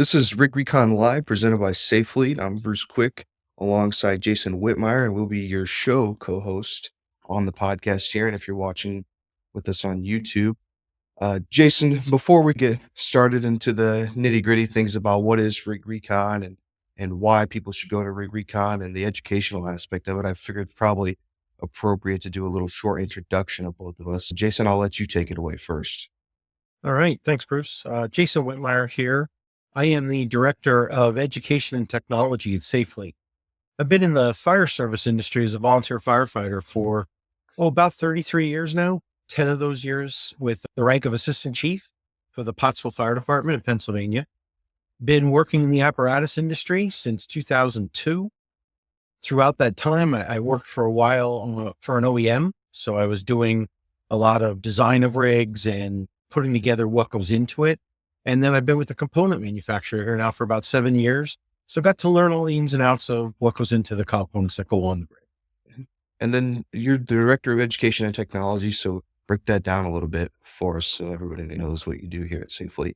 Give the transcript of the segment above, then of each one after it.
This is Rig Recon Live presented by Safely. I'm Bruce Quick alongside Jason Witmier, and we'll be your show co-host on the podcast here. And if you're watching with us on YouTube, Jason, before we get started into the nitty-gritty things about what is Rig Recon and why people should go to Rig Recon and the educational aspect of it, I figured it's probably appropriate to do a little short introduction of both of us. Jason, I'll let you take it away first. All right. Thanks, Bruce. Jason Witmier here. I am the Director of Education and Technology at Safely. I've been in the fire service industry as a volunteer firefighter for about 33 years now, 10 of those years with the rank of Assistant Chief for the Pottsville Fire Department in Pennsylvania. Been working in the apparatus industry since 2002. Throughout that time, I worked for a while for an OEM. So I was doing a lot of design of rigs and putting together what goes into it. And then I've been with the component manufacturer here now for about 7 years. So I got to learn all the ins and outs of what goes into the components that go on the rig. And then you're the Director of Education and Technology. So break that down a little bit for us so everybody knows what you do here at Safely.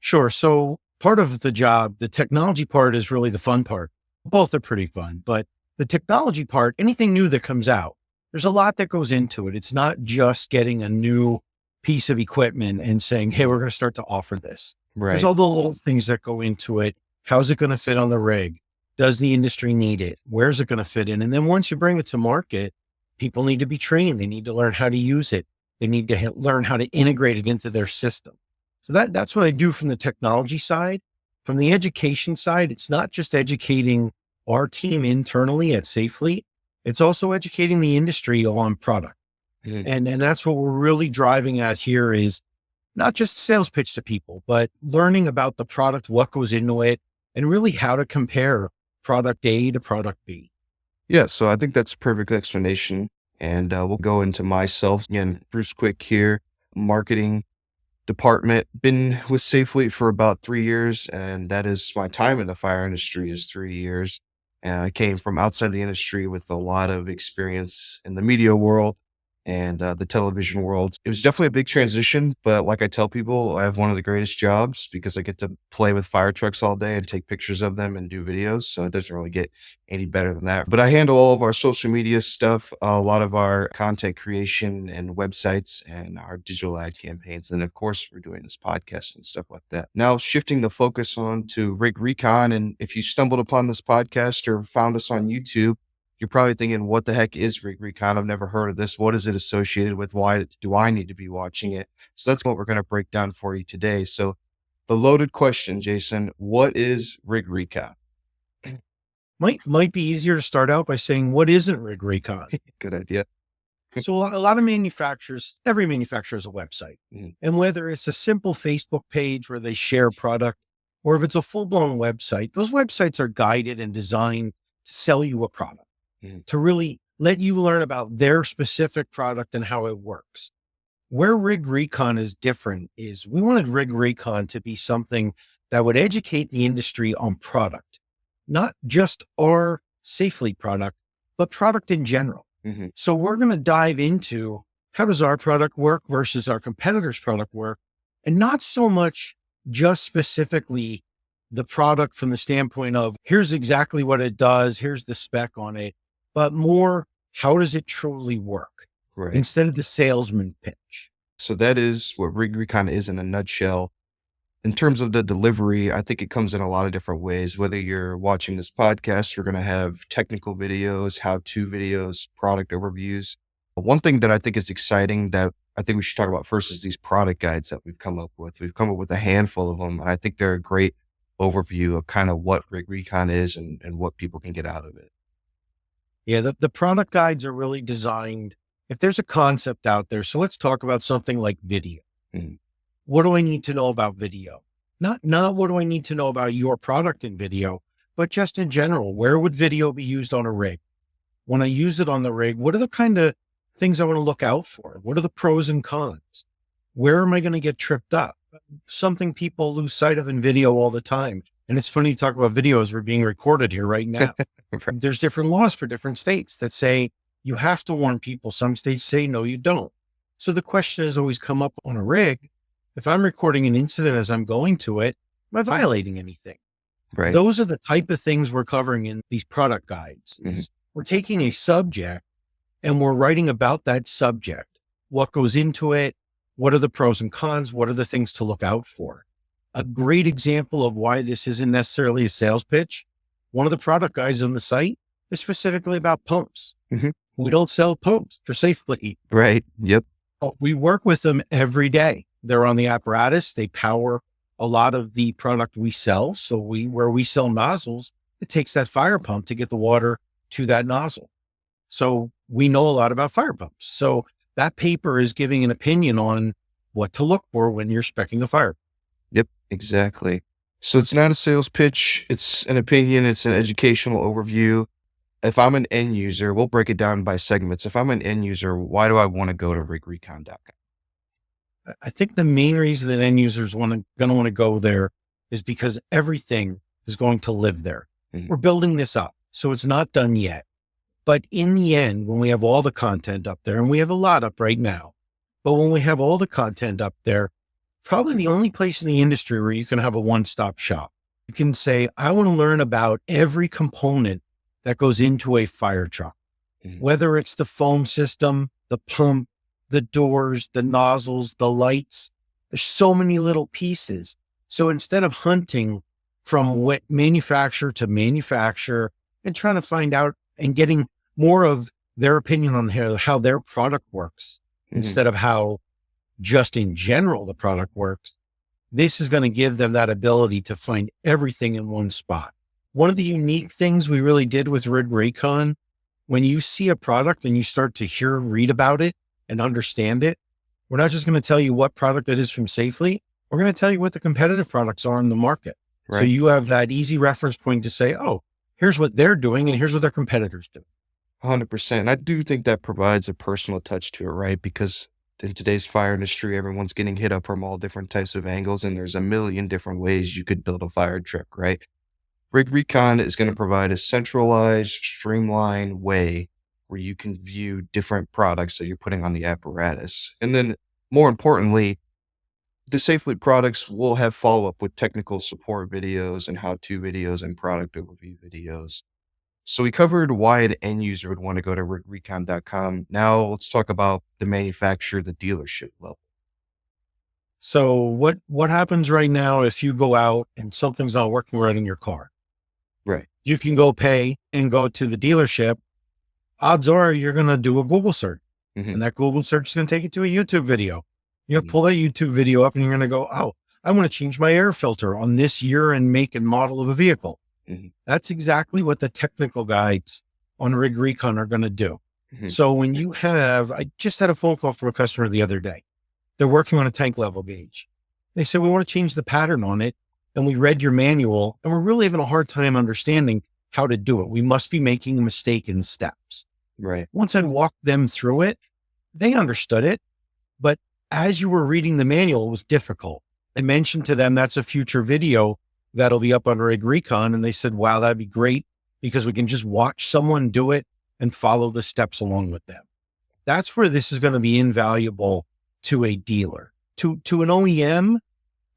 Sure. So part of the job, the technology part is really the fun part. Both are pretty fun, but the technology part, anything new that comes out, there's a lot that goes into it. It's not just getting a new piece of equipment and saying, hey, we're going to start to offer this. Right. There's all the little things that go into it. How's it going to fit on the rig? Does the industry need it? Where's it going to fit in? And then once you bring it to market, people need to be trained. They need to learn how to use it. They need to learn how to integrate it into their system. So that's what I do from the technology side. From the education side, it's not just educating our team internally at Safely. It's also educating the industry on product. And that's what we're really driving at here is not just sales pitch to people, but learning about the product, what goes into it, and really how to compare product A to product B. Yeah, so I think that's a perfect explanation. And we'll go into myself. Again, Bruce Quick here, marketing department. Been with Safely for about 3 years, and that is my time in the fire industry is 3 years. And I came from outside the industry with a lot of experience in the media world and the television world. It was definitely a big transition, but like I tell people, I have one of the greatest jobs because I get to play with fire trucks all day and take pictures of them and do videos. So it doesn't really get any better than that. But I handle all of our social media stuff, a lot of our content creation and websites and our digital ad campaigns. And of course, we're doing this podcast and stuff like that. Now shifting the focus on to Rig Recon. And if you stumbled upon this podcast or found us on YouTube, you're probably thinking, what the heck is Rig Recon? I've never heard of this. What is it associated with? Why do I need to be watching it? So that's what we're going to break down for you today. So the loaded question, Jason, what is Rig Recon? Might be easier to start out by saying, what isn't Rig Recon? Good idea. So a lot of manufacturers, every manufacturer has a website. And whether it's a simple Facebook page where they share product, or if it's a full-blown website, those websites are guided and designed to sell you a product. To really let you learn about their specific product and how it works. Where Rig Recon is different is we wanted Rig Recon to be something that would educate the industry on product, not just our Safely product, but product in general. So we're going to dive into how does our product work versus our competitor's product work, and not so much just specifically the product from the standpoint of here's exactly what it does, here's the spec on it, but more, how does it truly work? Right. Instead of the salesman pitch. So that is what Rig Recon is in a nutshell. In terms of the delivery, I think it comes in a lot of different ways. Whether you're watching this podcast, we're going to have technical videos, how-to videos, product overviews. One thing that I think is exciting that I think we should talk about first is these product guides that we've come up with. We've come up with a handful of them, and I think they're a great overview of kind of what Rig Recon is and what people can get out of it. Yeah, the product guides are really designed, if there's a concept out there, so let's talk about something like video. What do I need to know about video? Not what do I need to know about your product in video, but just in general, where would video be used on a rig? When I use it on the rig, what are the kind of things I want to look out for? What are the pros and cons? Where am I going to get tripped up? Something people lose sight of in video all the time. And it's funny to talk about video as we're being recorded here right now. There's different laws for different states that say you have to warn people. Some states say, no, you don't. So the question has always come up on a rig. If I'm recording an incident as I'm going to it, Am I violating anything? Right. Those are the type of things we're covering in these product guides. Mhm. We're taking a subject and we're writing about that subject, what goes into it, what are the pros and cons, what are the things to look out for. A great example of why this isn't necessarily a sales pitch. One of the product guides on the site is specifically about pumps. Mhm. We don't sell pumps for safely. Right. Yep. We work with them every day. They're on the apparatus. They power a lot of the product we sell. So where we sell nozzles, it takes that fire pump to get the water to that nozzle. So we know a lot about fire pumps. So that paper is giving an opinion on what to look for when you're speccing a fire. Yep. Exactly. So it's not a sales pitch. It's an opinion. It's an educational overview. If I'm an end user, we'll break it down by segments. If I'm an end user, why do I want to go to rigrecon.com? I think the main reason that end users going to want to go there is because everything is going to live there. Mhm. We're building this up, so it's not done yet. But in the end, when we have all the content up there, and we have a lot up right now, but when we have all the content up there, probably the only place in the industry where you can have a one-stop shop. You can say, I want to learn about every component that goes into a fire truck, Mhm. whether it's the foam system, the pump, the doors, the nozzles, the lights. There's so many little pieces. So instead of hunting from what manufacturer to manufacturer and trying to find out and getting more of their opinion on how their product works, Mhm. instead of how just in general the product works, this is going to give them that ability to find everything in one spot. One of the unique things we really did with Rig Recon, when you see a product and you start to read about it and understand it, we're not just going to tell you what product it is from Safely. We're going to tell you what the competitive products are in the market. So Right. you have that easy reference point to say, oh, here's what they're doing and here's what their competitors do. 100%. And I do think that provides a personal touch to it, right? Because in today's fire industry, everyone's getting hit up from all different types of angles, and there's a million different ways you could build a fire truck, right? Rig Recon is going to provide a centralized, streamlined way where you can view different products that you're putting on the apparatus. And then, more importantly, the Safely products will have follow up with technical support videos and how to videos and product overview videos. So we covered why an end user would want to go to rigrecon.com. Now let's talk about the manufacturer, the dealership level. So what happens right now if you go out and something's not working right in your car? Right. You can go pay and go to the dealership. Odds are you're going to do a Google search, Hmm. and that Google search is going to take you to a YouTube video. You'll Mhm. pull that YouTube video up and you're going to go, oh, I want to change my air filter on this year and make and model of a vehicle. Mhm. That's exactly what the technical guides on Rig Recon are going to do. Mhm. So when I just had a phone call from a customer the other day. They're working on a tank level gauge. They said, we want to change the pattern on it. And we read your manual and we're really having a hard time understanding how to do it. We must be making a mistake in steps. Right. Once I walked them through it, they understood it. But as you were reading the manual, it was difficult. I mentioned to them, that's a future video that'll be up on Rig Recon. And they said, wow, that'd be great because we can just watch someone do it and follow the steps along with them. That's where this is going to be invaluable to a dealer. To an OEM,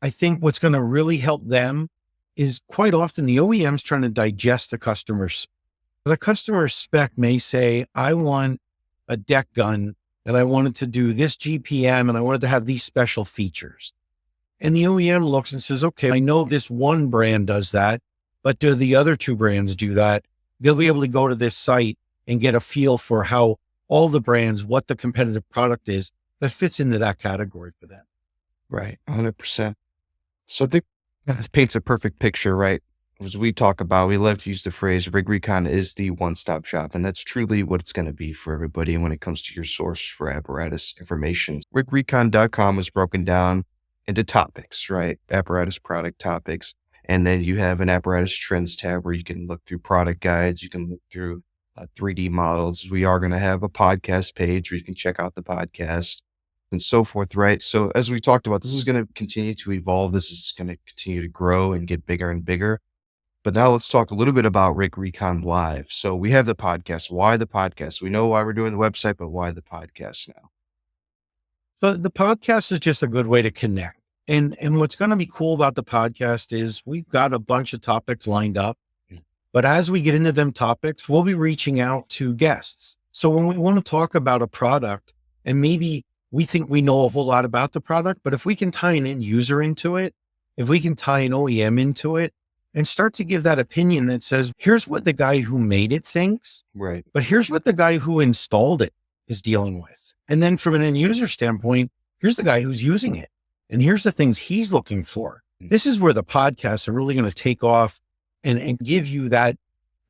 I think what's going to really help them is quite often the OEM's trying to digest the customer's. The customer spec may say, I want a deck gun and I wanted to do this GPM and I wanted to have these special features. And the OEM looks and says, okay, I know this one brand does that, but do the other two brands do that? They'll be able to go to this site and get a feel for how all the brands, what the competitive product is that fits into that category for them. Right. 100%. So I think that paints a perfect picture, right? As we talk about, we love to use the phrase Rig Recon is the one-stop shop, and that's truly what it's going to be for everybody when it comes to your source for apparatus information. RigRecon.com is broken down into topics, right? Apparatus product topics. And then you have an apparatus trends tab where you can look through product guides. You can look through 3D models. We are going to have a podcast page where you can check out the podcast and so forth, right? So as we talked about, this is going to continue to evolve. This is going to continue to grow and get bigger and bigger. But now let's talk a little bit about Rig Recon Live. So we have the podcast. Why the podcast? We know why we're doing the website, but why the podcast now? But the podcast is just a good way to connect. And what's going to be cool about the podcast is we've got a bunch of topics lined up. But as we get into them topics, we'll be reaching out to guests. So when we want to talk about a product, and maybe we think we know a whole lot about the product, but if we can tie an end user into it, if we can tie an OEM into it and start to give that opinion that says, here's what the guy who made it thinks, Right. but here's what the guy who installed it is dealing with. And then from an end user standpoint, here's the guy who's using it. And here's the things he's looking for. This is where the podcasts are really going to take off and give you that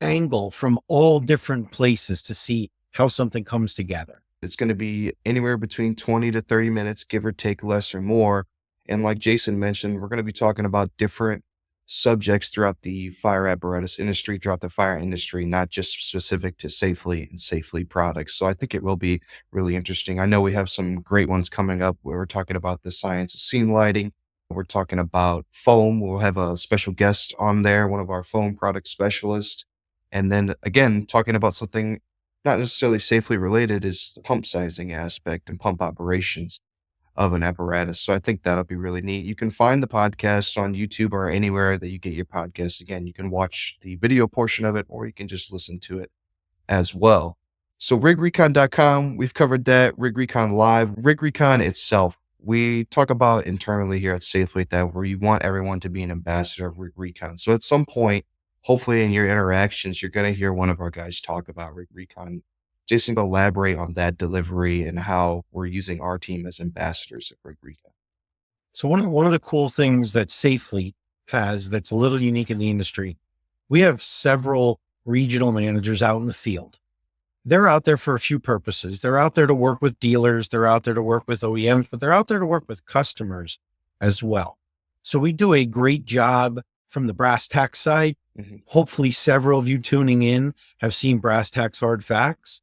angle from all different places to see how something comes together. It's going to be anywhere between 20 to 30 minutes, give or take, less or more. And like Jason mentioned, we're going to be talking about different subjects throughout the fire apparatus industry, throughout the fire industry, not just specific to Safely and Safely products. So I think it will be really interesting. I know we have some great ones coming up where we're talking about the science of scene lighting. We're talking about foam. We'll have a special guest on there, one of our foam product specialists. And then again, talking about something not necessarily safely related is the pump sizing aspect and pump operations of an apparatus. So I think that'll be really neat. You can find the podcast on YouTube or anywhere that you get your podcasts. Again, you can watch the video portion of it, or you can just listen to it as well. So rigrecon.com, we've covered that. Rig Recon Live, Rig Recon itself, we talk about internally here at Safely that where you want everyone to be an ambassador of Rig Recon. So at some point, hopefully in your interactions, you're going to hear one of our guys talk about Rig Recon. Jason, elaborate on that delivery and how we're using our team as ambassadors of Rig Recon. So one of the cool things that Safely has that's a little unique in the industry, we have several regional managers out in the field. They're out there for a few purposes. They're out there to work with dealers. They're out there to work with OEMs, but they're out there to work with customers as well. So we do a great job from the brass tack side. Hopefully several of you tuning in have seen Brass Tacks Hard Facts.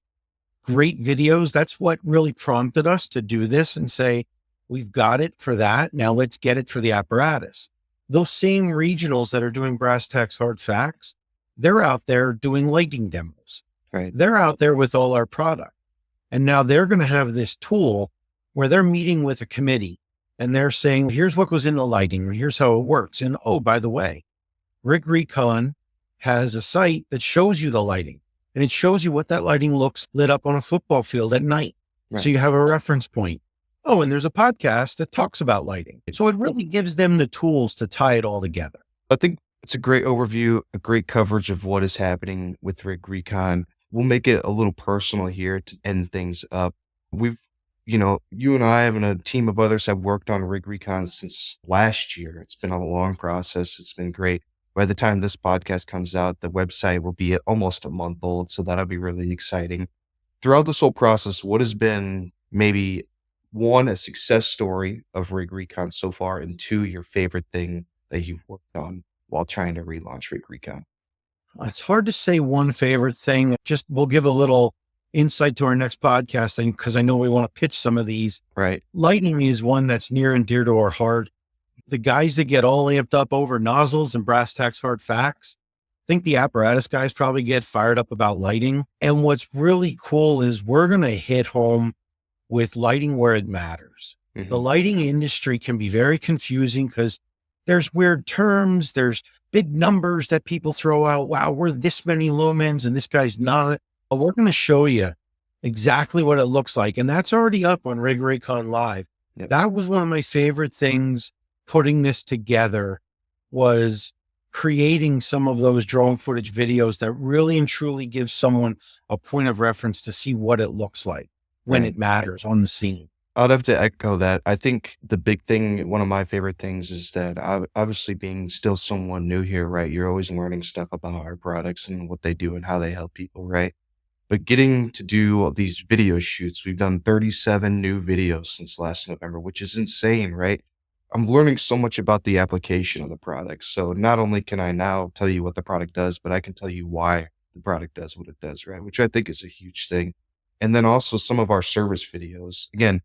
Great videos. That's what really prompted us to do this and say, we've got it for that. Now let's get it for the apparatus. Those same regionals that are doing Brass Tacks Hard Facts, they're out there doing lighting demos. Right. They're out there with all our product. And now they're going to have this tool where they're meeting with a committee and they're saying, here's what goes in the lighting, or here's how it works. And oh, by the way, Rig Recon has a site that shows you the lighting, and it shows you what that lighting looks lit up on a football field at night. Right. So you have a reference point. Oh, and there's a podcast that talks about lighting. So it really gives them the tools to tie it all together. I think it's a great overview, a great coverage of what is happening with Rig Recon. We'll make it a little personal here to end things up. We've, you and I and a team of others have worked on Rig Recon since last year. It's been a long process. It's been great. By the time this podcast comes out, the website will be almost a month old. So that'll be really exciting. Throughout this whole process, what has been maybe one, a success story of Rig Recon so far, and two, your favorite thing that you've worked on while trying to relaunch Rig Recon? It's hard to say one favorite thing. Just we'll give a little insight to our next podcast because I know we want to pitch some of these. Right. Lighting is one that's near and dear to our heart. The guys that get all amped up over nozzles and Brass Tacks Hard Facts, I think the apparatus guys probably get fired up about lighting. And what's really cool is we're going to hit home with lighting where it matters. Mm-hmm. The lighting industry can be very confusing because there's weird terms. There's big numbers that people throw out. Wow, we're this many lumens and this guy's not. But we're going to show you exactly what it looks like. And that's already up on Rig Recon Live. Yep. That was one of my favorite things putting this together, was creating some of those drone footage videos that really and truly give someone a point of reference to see what it looks like when it matters on the scene. I'd have to echo that. I think the big thing, one of my favorite things is that obviously being still someone new here, right? You're always learning stuff about our products and what they do and how they help people, right? But getting to do all these video shoots, we've done 37 new videos since last November, which is insane, right? I'm learning so much about the application of the product. So not only can I now tell you what the product does, but I can tell you why the product does what it does, right? Which I think is a huge thing. And then also some of our service videos. Again,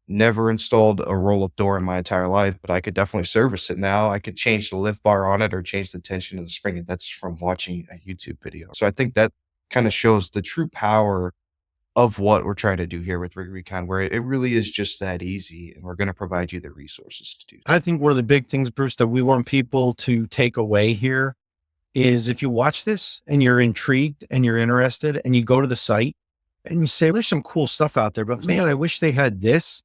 never installed a roll-up door in my entire life, but I could definitely service it now. I could change the lift bar on it or change the tension of the spring. That's from watching a YouTube video. So I think that kind of shows the true power of what we're trying to do here with Rig Recon, where it really is just that easy, and we're going to provide you the resources to do that. I think one of the big things, Bruce, that we want people to take away here is if you watch this and you're intrigued and you're interested and you go to the site and you say, there's some cool stuff out there, but man, I wish they had this.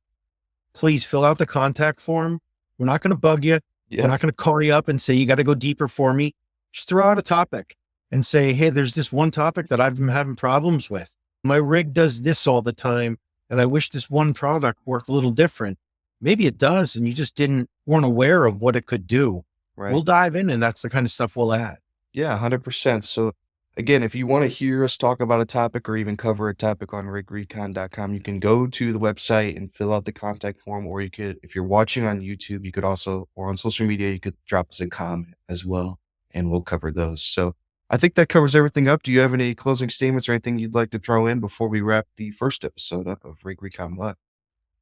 Please fill out the contact form. We're not going to bug you. We're not going to call you up and say, you got to go deeper for me. Just throw out a topic and say, hey, there's this one topic that I've been having problems with. My rig does this all the time, and I wish this one product worked a little different. Maybe it does, and you just weren't aware of what it could do. Right. We'll dive in, and that's the kind of stuff we'll add. Yeah, 100%. So again, if you want to hear us talk about a topic or even cover a topic on rigrecon.com, you can go to the website and fill out the contact form, or you could, if you're watching on YouTube, you could also, or on social media, you could drop us a comment as well, and we'll cover those. So I think that covers everything up. Do you have any closing statements or anything you'd like to throw in before we wrap the first episode up of Rig Recon Live?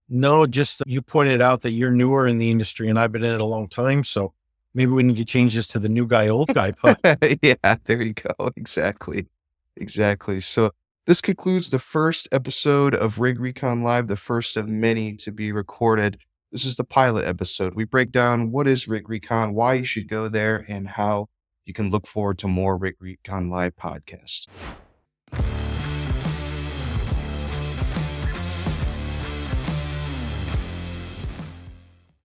No, just you pointed out that you're newer in the industry and I've been in it a long time. So maybe we need to change this to the new guy, old guy. Yeah, there you go. Exactly. Exactly. So this concludes the first episode of Rig Recon Live, the first of many to be recorded. This is the pilot episode. We break down what is Rig Recon, why you should go there, and how you can look forward to more Rig Recon Live podcasts.